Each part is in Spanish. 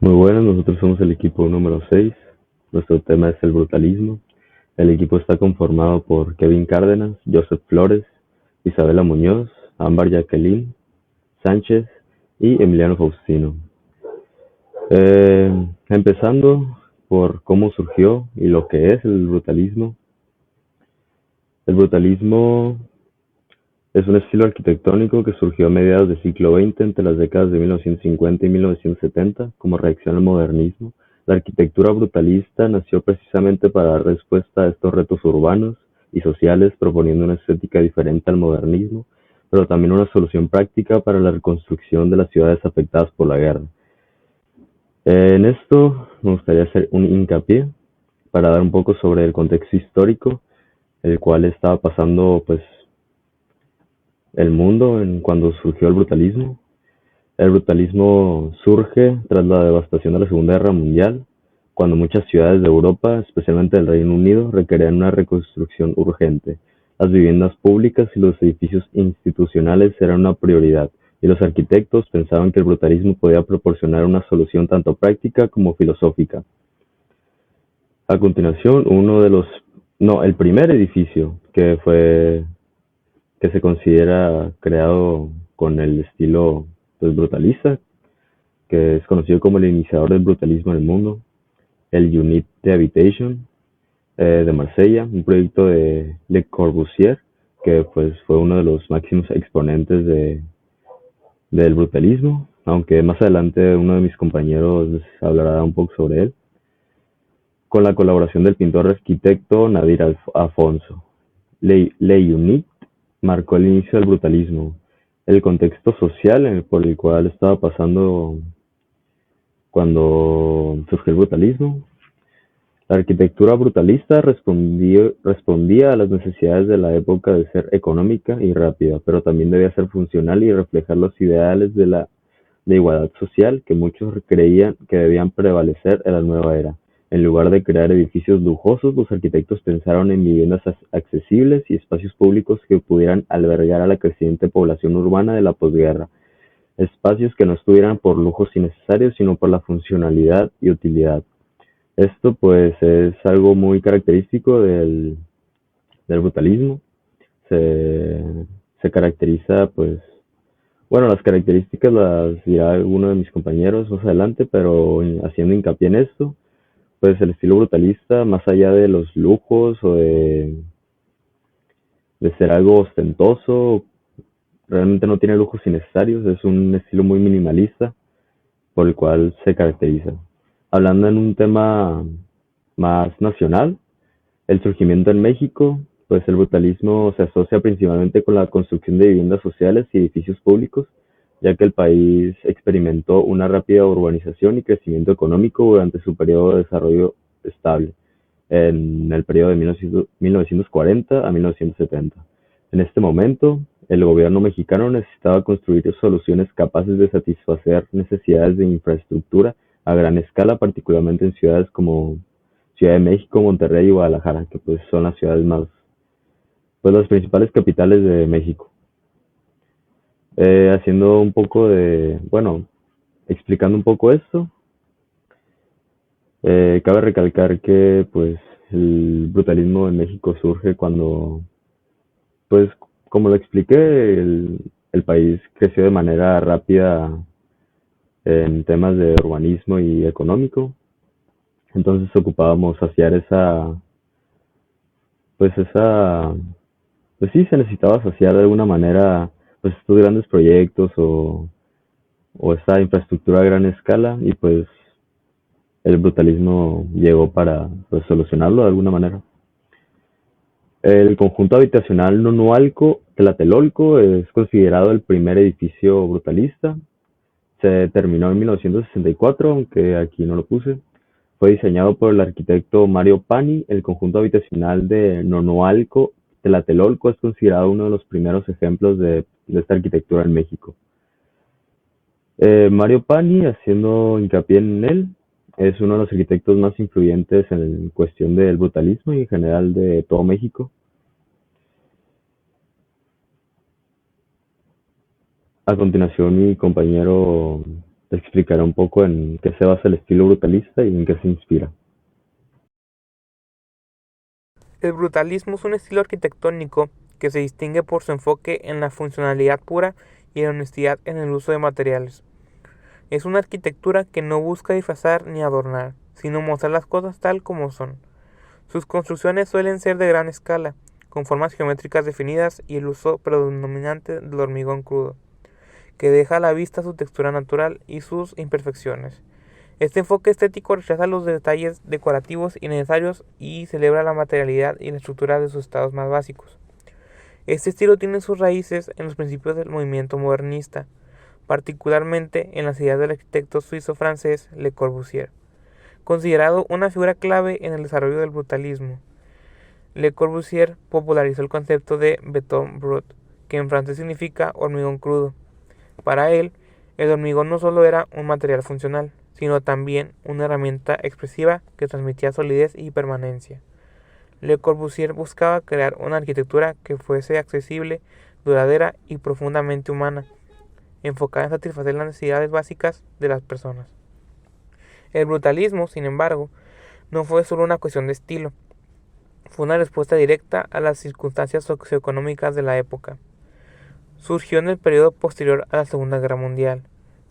Muy buenas, nosotros somos el equipo número 6. Nuestro tema es el brutalismo. El equipo está conformado por Kevin Cárdenas, Joseph Flores, Isabela Muñoz, Ámbar Jacqueline Sánchez y Emiliano Faustino. Empezando por cómo surgió y lo que es el brutalismo. El brutalismo es un estilo arquitectónico que surgió a mediados del siglo XX, entre las décadas de 1950 y 1970, como reacción al modernismo. La arquitectura brutalista nació precisamente para dar respuesta a estos retos urbanos y sociales, proponiendo una estética diferente al modernismo, pero también una solución práctica para la reconstrucción de las ciudades afectadas por la guerra. En esto me gustaría hacer un hincapié para dar un poco sobre el contexto histórico, el cual estaba pasando pues el mundo en cuando surgió el brutalismo. El brutalismo surge tras la devastación de la Segunda Guerra Mundial, cuando muchas ciudades de Europa, especialmente del Reino Unido, requerían una reconstrucción urgente. Las viviendas públicas y los edificios institucionales eran una prioridad, y los arquitectos pensaban que el brutalismo podía proporcionar una solución tanto práctica como filosófica. A continuación, el primer edificio que se considera creado con el estilo pues, brutalista, que es conocido como el iniciador del brutalismo en el mundo, el Unit de Habitation de Marsella, un proyecto de Le Corbusier, que pues fue uno de los máximos exponentes del brutalismo, aunque más adelante uno de mis compañeros les hablará un poco sobre él, con la colaboración del pintor arquitecto Nadir Afonso. Le Unit marcó el inicio del brutalismo, el contexto social por el cual estaba pasando cuando surgió el brutalismo. La arquitectura brutalista respondía a las necesidades de la época de ser económica y rápida, pero también debía ser funcional y reflejar los ideales de igualdad social que muchos creían que debían prevalecer en la nueva era. En lugar de crear edificios lujosos, los arquitectos pensaron en viviendas accesibles y espacios públicos que pudieran albergar a la creciente población urbana de la posguerra. Espacios que no estuvieran por lujos innecesarios, sino por la funcionalidad y utilidad. Esto pues es algo muy característico del brutalismo. Se, se caracteriza pues, bueno, las características las dirá alguno de mis compañeros más adelante, pero haciendo hincapié en esto, pues el estilo brutalista, más allá de los lujos o de ser algo ostentoso, realmente no tiene lujos innecesarios, es un estilo muy minimalista por el cual se caracteriza. Hablando en un tema más nacional, el surgimiento en México, pues el brutalismo se asocia principalmente con la construcción de viviendas sociales y edificios públicos, ya que el país experimentó una rápida urbanización y crecimiento económico durante su periodo de desarrollo estable, en el periodo de 1940 a 1970. En este momento, el gobierno mexicano necesitaba construir soluciones capaces de satisfacer necesidades de infraestructura a gran escala, particularmente en ciudades como Ciudad de México, Monterrey y Guadalajara, que pues son las ciudades más, pues las principales capitales de México. Haciendo un poco bueno, explicando un poco esto, cabe recalcar que pues el brutalismo en México surge cuando, pues como lo expliqué, el país creció de manera rápida en temas de urbanismo y económico, entonces ocupábamos saciar pues esa pues sí se necesitaba saciar de alguna manera pues estos grandes proyectos o esta infraestructura a gran escala y pues el brutalismo llegó para pues, solucionarlo de alguna manera. El conjunto habitacional Nonualco Tlatelolco es considerado el primer edificio brutalista. Se terminó en 1964, aunque aquí no lo puse. Fue diseñado por el arquitecto Mario Pani. El conjunto habitacional de Nonualco Tlatelolco es considerado uno de los primeros ejemplos de esta arquitectura en México. Mario Pani, haciendo hincapié en él, es uno de los arquitectos más influyentes en cuestión del brutalismo y en general de todo México. A continuación, mi compañero Te explicaré un poco en qué se basa el estilo brutalista y en qué se inspira. El brutalismo es un estilo arquitectónico que se distingue por su enfoque en la funcionalidad pura y la honestidad en el uso de materiales. Es una arquitectura que no busca disfrazar ni adornar, sino mostrar las cosas tal como son. Sus construcciones suelen ser de gran escala, con formas geométricas definidas y el uso predominante del hormigón crudo, que deja a la vista su textura natural y sus imperfecciones. Este enfoque estético rechaza los detalles decorativos innecesarios y celebra la materialidad y la estructura de sus estados más básicos. Este estilo tiene sus raíces en los principios del movimiento modernista, particularmente en las ideas del arquitecto suizo-francés Le Corbusier, considerado una figura clave en el desarrollo del brutalismo. Le Corbusier popularizó el concepto de béton brut, que en francés significa hormigón crudo. Para él, el hormigón no solo era un material funcional, sino también una herramienta expresiva que transmitía solidez y permanencia. Le Corbusier buscaba crear una arquitectura que fuese accesible, duradera y profundamente humana, enfocada en satisfacer las necesidades básicas de las personas. El brutalismo, sin embargo, no fue solo una cuestión de estilo, fue una respuesta directa a las circunstancias socioeconómicas de la época. Surgió en el periodo posterior a la Segunda Guerra Mundial,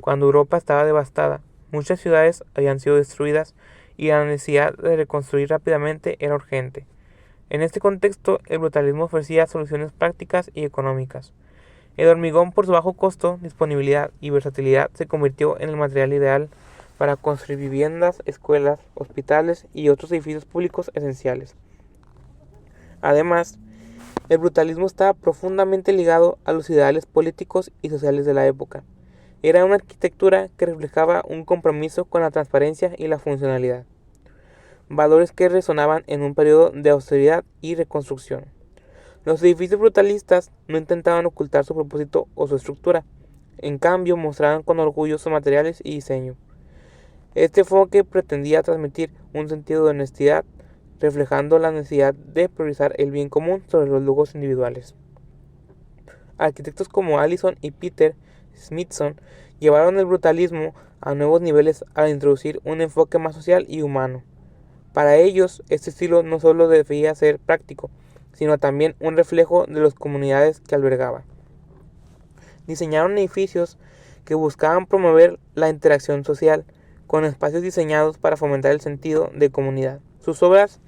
cuando Europa estaba devastada, muchas ciudades habían sido destruidas y la necesidad de reconstruir rápidamente era urgente. En este contexto, el brutalismo ofrecía soluciones prácticas y económicas. El hormigón, por su bajo costo, disponibilidad y versatilidad, se convirtió en el material ideal para construir viviendas, escuelas, hospitales y otros edificios públicos esenciales. Además, el brutalismo estaba profundamente ligado a los ideales políticos y sociales de la época. Era una arquitectura que reflejaba un compromiso con la transparencia y la funcionalidad, valores que resonaban en un periodo de austeridad y reconstrucción. Los edificios brutalistas no intentaban ocultar su propósito o su estructura, en cambio mostraban con orgullo sus materiales y diseño. Este enfoque pretendía transmitir un sentido de honestidad, reflejando la necesidad de priorizar el bien común sobre los lujos individuales. Arquitectos como Allison y Peter Smithson llevaron el brutalismo a nuevos niveles al introducir un enfoque más social y humano. Para ellos, este estilo no solo debía ser práctico, sino también un reflejo de las comunidades que albergaba. Diseñaron edificios que buscaban promover la interacción social, con espacios diseñados para fomentar el sentido de comunidad. Sus obras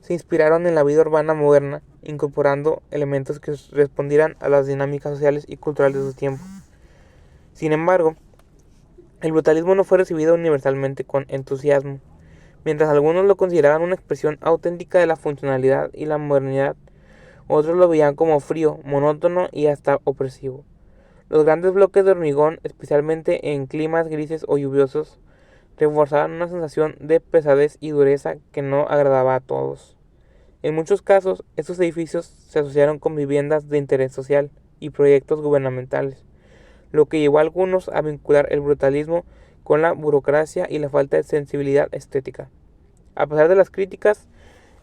se inspiraron en la vida urbana moderna, incorporando elementos que respondieran a las dinámicas sociales y culturales de su tiempo. Sin embargo, el brutalismo no fue recibido universalmente con entusiasmo. Mientras algunos lo consideraban una expresión auténtica de la funcionalidad y la modernidad, otros lo veían como frío, monótono y hasta opresivo. Los grandes bloques de hormigón, especialmente en climas grises o lluviosos, reforzaban una sensación de pesadez y dureza que no agradaba a todos. En muchos casos, estos edificios se asociaron con viviendas de interés social y proyectos gubernamentales, lo que llevó a algunos a vincular el brutalismo con la burocracia y la falta de sensibilidad estética. A pesar de las críticas,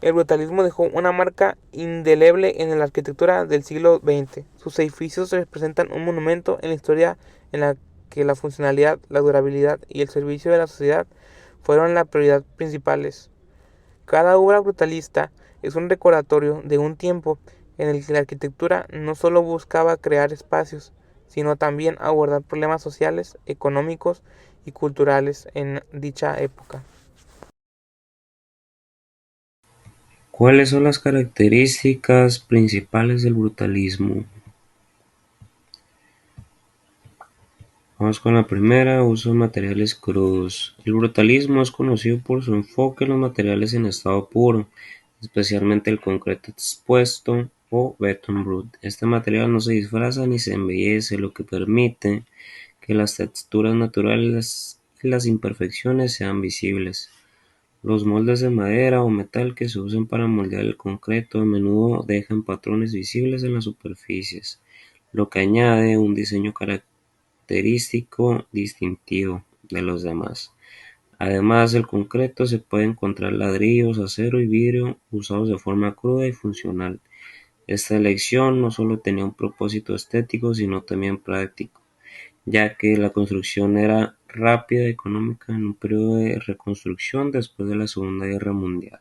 el brutalismo dejó una marca indeleble en la arquitectura del siglo XX. Sus edificios representan un monumento en la historia en la que la funcionalidad, la durabilidad y el servicio de la sociedad fueron las prioridades principales. Cada obra brutalista es un recordatorio de un tiempo en el que la arquitectura no solo buscaba crear espacios, sino también abordar problemas sociales, económicos y culturales en dicha época. ¿Cuáles son las características principales del brutalismo? Vamos con la primera, uso de materiales crudos. El brutalismo es conocido por su enfoque en los materiales en estado puro, especialmente el concreto expuesto o béton brut. Este material no se disfraza ni se embellece, lo que permite que las texturas naturales y las imperfecciones sean visibles. Los moldes de madera o metal que se usan para moldear el concreto a menudo dejan patrones visibles en las superficies, lo que añade un diseño característico distintivo de los demás. Además del concreto se pueden encontrar ladrillos, acero y vidrio usados de forma cruda y funcional. Esta elección no solo tenía un propósito estético, sino también práctico, ya que la construcción era rápida y económica en un periodo de reconstrucción después de la Segunda Guerra Mundial.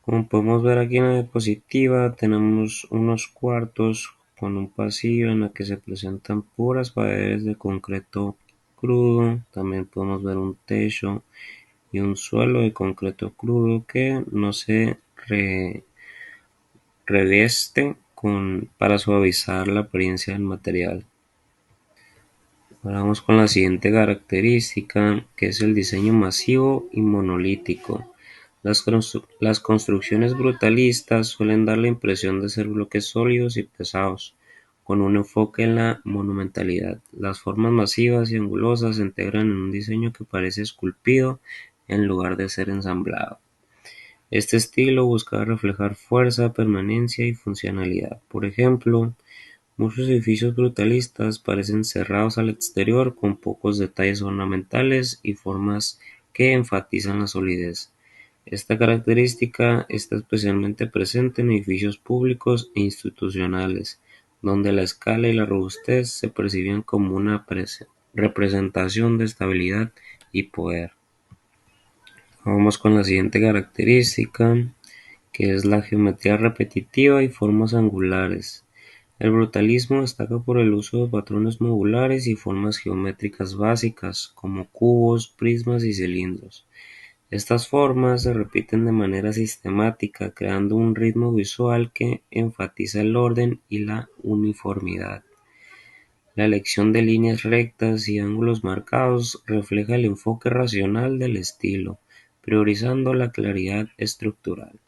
Como podemos ver aquí en la diapositiva, tenemos unos cuartos con un pasillo en el que se presentan puras paredes de concreto crudo. También podemos ver un techo y un suelo de concreto crudo que no se reveste para suavizar la apariencia del material. Ahora vamos con la siguiente característica, que es el diseño masivo y monolítico. Las construcciones brutalistas suelen dar la impresión de ser bloques sólidos y pesados, con un enfoque en la monumentalidad. Las formas masivas y angulosas se integran en un diseño que parece esculpido en lugar de ser ensamblado. Este estilo buscaba reflejar fuerza, permanencia y funcionalidad. Por ejemplo, muchos edificios brutalistas parecen cerrados al exterior con pocos detalles ornamentales y formas que enfatizan la solidez. Esta característica está especialmente presente en edificios públicos e institucionales, donde la escala y la robustez se percibían como una representación de estabilidad y poder. Vamos con la siguiente característica, que es la geometría repetitiva y formas angulares. El brutalismo destaca por el uso de patrones modulares y formas geométricas básicas, como cubos, prismas y cilindros. Estas formas se repiten de manera sistemática, creando un ritmo visual que enfatiza el orden y la uniformidad. La elección de líneas rectas y ángulos marcados refleja el enfoque racional del estilo, priorizando la claridad estructural.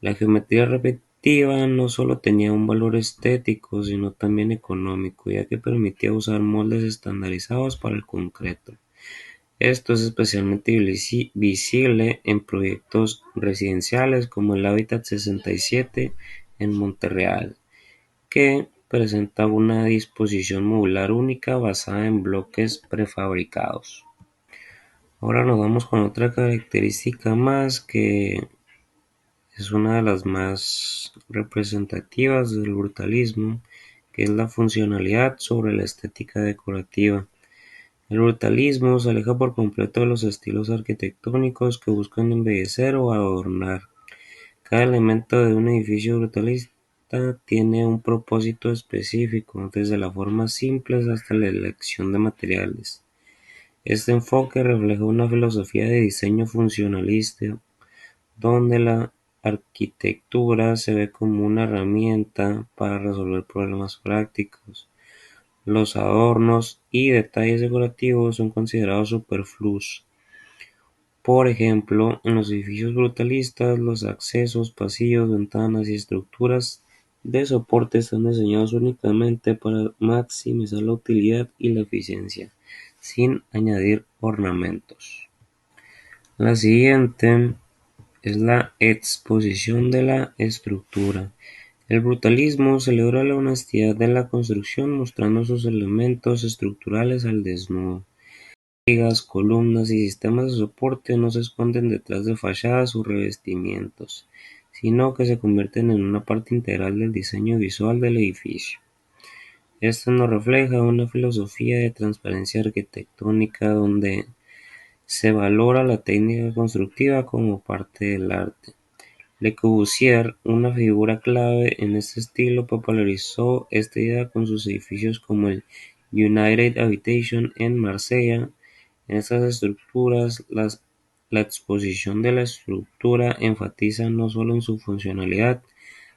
La geometría repetitiva no solo tenía un valor estético, sino también económico, ya que permitía usar moldes estandarizados para el concreto. Esto es especialmente visible en proyectos residenciales como el Hábitat 67 en Montreal, que presenta una disposición modular única basada en bloques prefabricados. Ahora nos vamos con otra característica más que es una de las más representativas del brutalismo, que es la funcionalidad sobre la estética decorativa. El brutalismo se aleja por completo de los estilos arquitectónicos que buscan embellecer o adornar. Cada elemento de un edificio brutalista tiene un propósito específico, desde las formas simples hasta la elección de materiales. Este enfoque refleja una filosofía de diseño funcionalista, donde la arquitectura se ve como una herramienta para resolver problemas prácticos. Los adornos y detalles decorativos son considerados superfluos. Por ejemplo, en los edificios brutalistas, los accesos, pasillos, ventanas y estructuras de soporte están diseñados únicamente para maximizar la utilidad y la eficiencia, sin añadir ornamentos. La siguiente es la exposición de la estructura. El brutalismo celebra la honestidad de la construcción, mostrando sus elementos estructurales al desnudo. Vigas, columnas y sistemas de soporte no se esconden detrás de fachadas o revestimientos, sino que se convierten en una parte integral del diseño visual del edificio. Esto nos refleja una filosofía de transparencia arquitectónica donde se valora la técnica constructiva como parte del arte. Le Corbusier, una figura clave en este estilo, popularizó esta idea con sus edificios como el United Habitation en Marsella. En estas estructuras, la exposición de la estructura enfatiza no solo en su funcionalidad,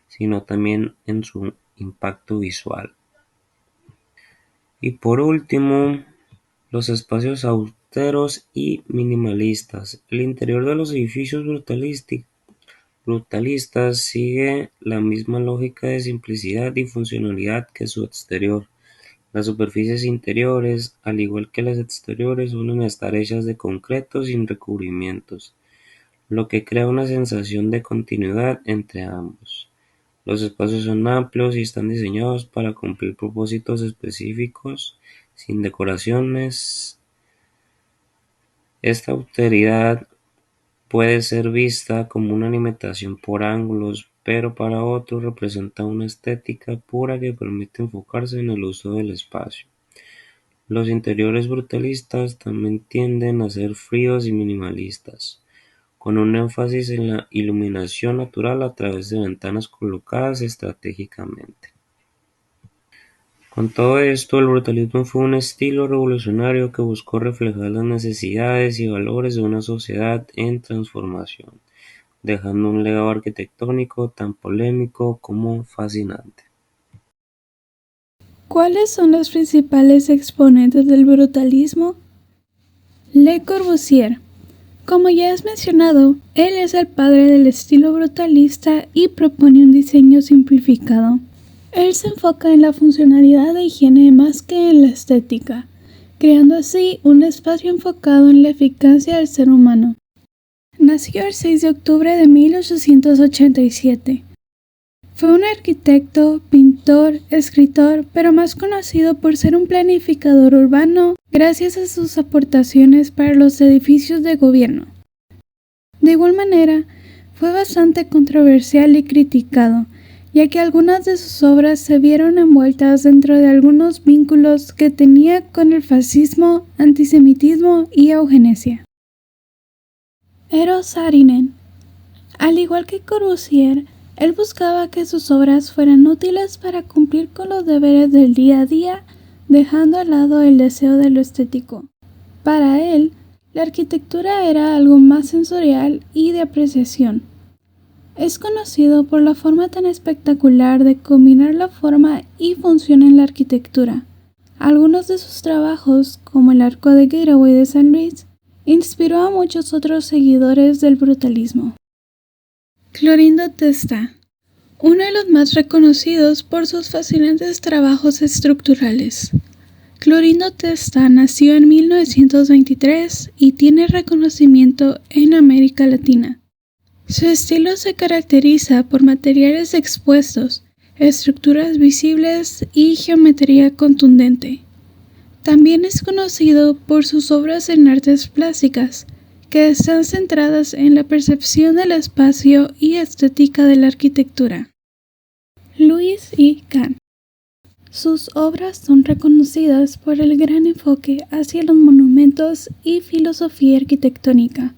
sino también en su impacto visual. Y por último, los espacios austeros y minimalistas. El interior de los edificios brutalistas sigue la misma lógica de simplicidad y funcionalidad que su exterior. Las superficies interiores, al igual que las exteriores, suelen estar hechas de concreto sin recubrimientos, lo que crea una sensación de continuidad entre ambos. Los espacios son amplios y están diseñados para cumplir propósitos específicos, sin decoraciones. Esta austeridad puede ser vista como una limitación por ángulos, pero para otros representa una estética pura que permite enfocarse en el uso del espacio. Los interiores brutalistas también tienden a ser fríos y minimalistas, con un énfasis en la iluminación natural a través de ventanas colocadas estratégicamente. Con todo esto, el brutalismo fue un estilo revolucionario que buscó reflejar las necesidades y valores de una sociedad en transformación, dejando un legado arquitectónico tan polémico como fascinante. ¿Cuáles son los principales exponentes del brutalismo? Le Corbusier. Como ya es mencionado, él es el padre del estilo brutalista y propone un diseño simplificado. Él se enfoca en la funcionalidad e higiene más que en la estética, creando así un espacio enfocado en la eficacia del ser humano. Nació el 6 de octubre de 1887. Fue un arquitecto, pintor, escritor, pero más conocido por ser un planificador urbano gracias a sus aportaciones para los edificios de gobierno. De igual manera, fue bastante controversial y criticado, ya que algunas de sus obras se vieron envueltas dentro de algunos vínculos que tenía con el fascismo, antisemitismo y eugenesia. Eero Saarinen. Al igual que Corbusier, él buscaba que sus obras fueran útiles para cumplir con los deberes del día a día, dejando al lado el deseo de lo estético. Para él, la arquitectura era algo más sensorial y de apreciación. Es conocido por la forma tan espectacular de combinar la forma y función en la arquitectura. Algunos de sus trabajos, como el Arco de Gateway de San Luis, inspiró a muchos otros seguidores del brutalismo. Clorindo Testa, uno de los más reconocidos por sus fascinantes trabajos estructurales. Clorindo Testa nació en 1923 y tiene reconocimiento en América Latina. Su estilo se caracteriza por materiales expuestos, estructuras visibles y geometría contundente. También es conocido por sus obras en artes plásticas, que están centradas en la percepción del espacio y estética de la arquitectura. Louis E. Kahn. Sus obras son reconocidas por el gran enfoque hacia los monumentos y filosofía arquitectónica,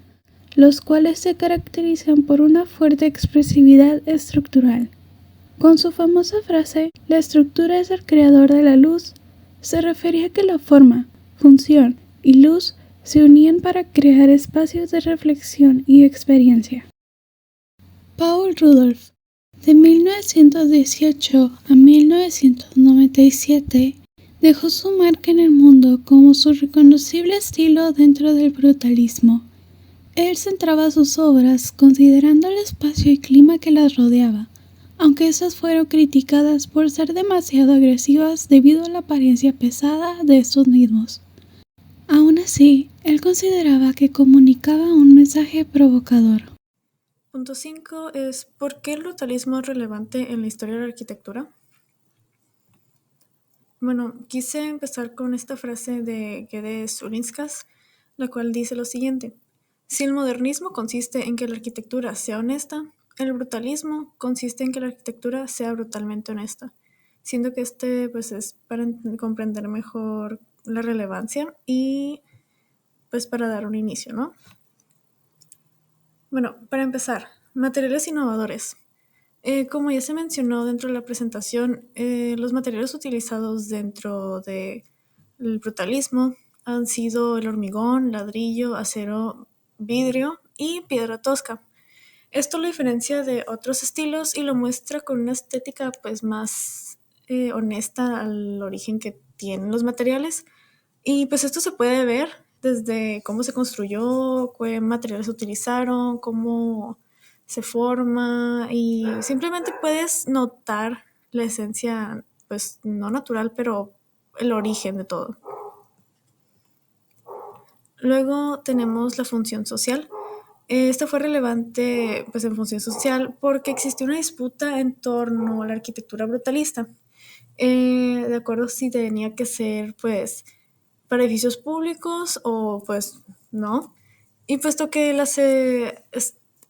los cuales se caracterizan por una fuerte expresividad estructural. Con su famosa frase, "La estructura es el creador de la luz", se refería a que la forma, función y luz se unían para crear espacios de reflexión y experiencia. Paul Rudolph. De 1918 a 1997, dejó su marca en el mundo como su reconocible estilo dentro del brutalismo. Él centraba sus obras considerando el espacio y clima que las rodeaba, aunque estas fueron criticadas por ser demasiado agresivas debido a la apariencia pesada de estos mismos. Aún así, él consideraba que comunicaba un mensaje provocador. Punto 5 es ¿por qué el brutalismo es relevante en la historia de la arquitectura? Bueno, quise empezar con esta frase de Gédés Ulinskas, la cual dice lo siguiente: si el modernismo consiste en que la arquitectura sea honesta, el brutalismo consiste en que la arquitectura sea brutalmente honesta, siendo que pues es para comprender mejor la relevancia y pues para dar un inicio, ¿no? Bueno, para empezar, materiales innovadores. Como ya se mencionó dentro de la presentación, los materiales utilizados dentro del brutalismo han sido el hormigón, ladrillo, acero, vidrio y piedra tosca. Esto lo diferencia de otros estilos y lo muestra con una estética pues más honesta al origen que tienen los materiales. Y pues esto se puede ver desde cómo se construyó, qué materiales se utilizaron, cómo se forma, y simplemente puedes notar la esencia, pues no natural, pero el origen de todo. Luego tenemos la función social. Esta fue relevante pues en función social porque existió una disputa en torno a la arquitectura brutalista. De acuerdo si tenía que ser pues para edificios públicos o pues no. Y puesto que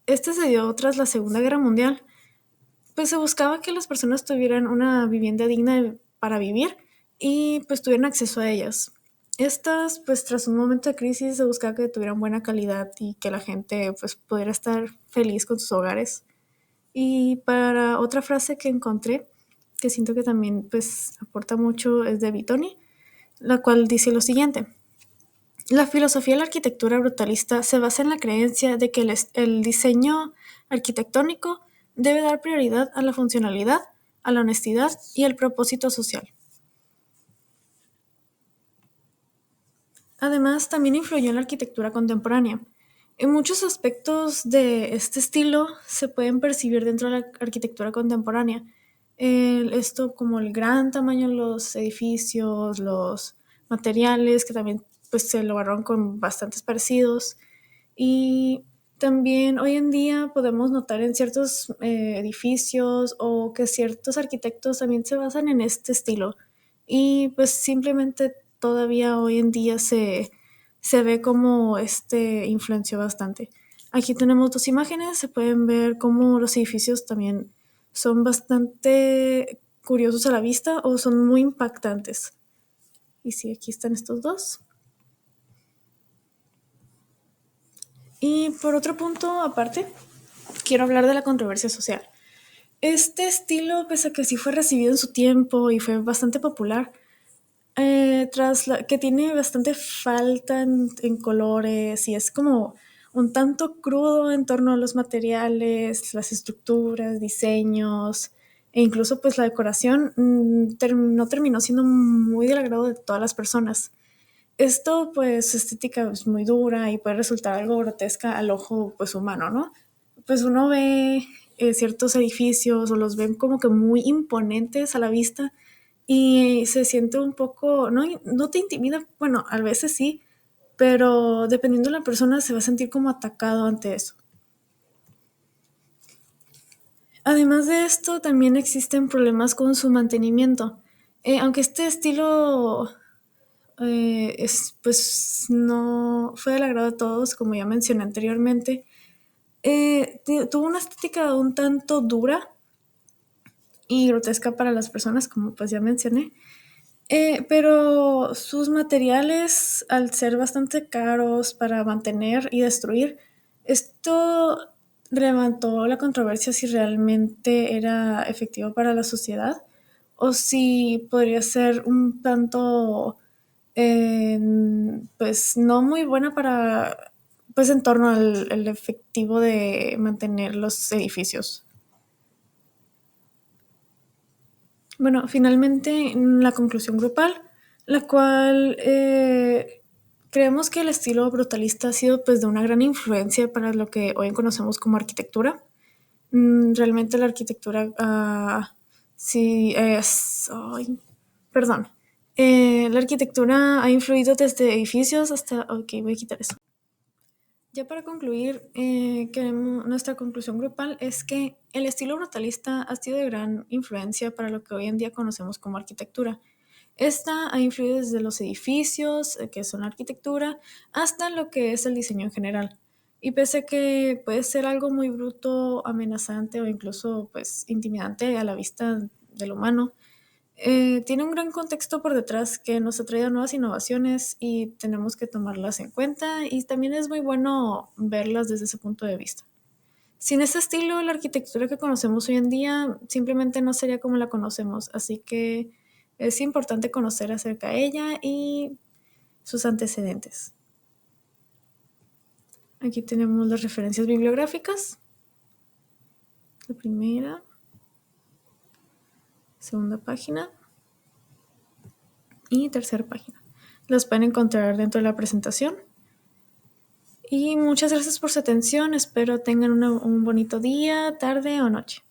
este se dio tras la Segunda Guerra Mundial, pues se buscaba que las personas tuvieran una vivienda digna para vivir y pues tuvieran acceso a ellas. Estas, pues tras un momento de crisis, se buscaba que tuvieran buena calidad y que la gente pues pudiera estar feliz con sus hogares. Y para otra frase que encontré, que siento que también pues aporta mucho, es de Vitoni, la cual dice lo siguiente: la filosofía de la arquitectura brutalista se basa en la creencia de que el diseño arquitectónico debe dar prioridad a la funcionalidad, a la honestidad y al propósito social. Además, también influyó en la arquitectura contemporánea. En muchos aspectos de este estilo se pueden percibir dentro de la arquitectura contemporánea. Esto como el gran tamaño de los edificios, los materiales que también pues, se lograron con bastantes parecidos. Y también hoy en día podemos notar en ciertos edificios o que ciertos arquitectos también se basan en este estilo. Y pues simplemente todavía hoy en día se ve como influenció bastante. Aquí tenemos dos imágenes, se pueden ver cómo los edificios también son bastante curiosos a la vista o son muy impactantes. Y sí, aquí están estos dos. Y por otro punto aparte, quiero hablar de la controversia social. Este estilo, pese a que sí fue recibido en su tiempo y fue bastante popular, que tiene bastante falta en colores y es como un tanto crudo en torno a los materiales, las estructuras, diseños e incluso pues la decoración, no terminó siendo muy del agrado de todas las personas. Esto, pues, su estética es muy dura y puede resultar algo grotesca al ojo, pues, humano, ¿no? Pues uno ve ciertos edificios o los ven como que muy imponentes a la vista y se siente un poco, no te intimida, bueno, a veces sí, pero dependiendo de la persona se va a sentir como atacado ante eso. Además de esto, también existen problemas con su mantenimiento. Aunque este estilo pues no fue del agrado de todos, como ya mencioné anteriormente. Tuvo una estética un tanto dura y grotesca para las personas, como pues ya mencioné. Pero sus materiales, al ser bastante caros para mantener y destruir, esto levantó la controversia si realmente era efectivo para la sociedad o si podría ser un tanto pues no muy buena para, pues en torno al el efectivo de mantener los edificios. Bueno, finalmente la conclusión grupal, la cual creemos que el estilo brutalista ha sido pues de una gran influencia para lo que hoy conocemos como arquitectura. Realmente la arquitectura sí es... Ay, perdón. La arquitectura ha influido desde edificios hasta... Ok, voy a quitar eso. Ya para concluir, nuestra conclusión grupal es que el estilo brutalista ha sido de gran influencia para lo que hoy en día conocemos como arquitectura. Esta ha influido desde los edificios, que son arquitectura, hasta lo que es el diseño en general. Y pese a que puede ser algo muy bruto, amenazante o incluso pues intimidante a la vista del humano, tiene un gran contexto por detrás que nos ha traído nuevas innovaciones y tenemos que tomarlas en cuenta y también es muy bueno verlas desde ese punto de vista. Sin ese estilo, la arquitectura que conocemos hoy en día simplemente no sería como la conocemos, así que es importante conocer acerca de ella y sus antecedentes. Aquí tenemos las referencias bibliográficas. La primera, segunda página y tercera página. Las pueden encontrar dentro de la presentación. Y muchas gracias por su atención. Espero tengan un bonito día, tarde o noche.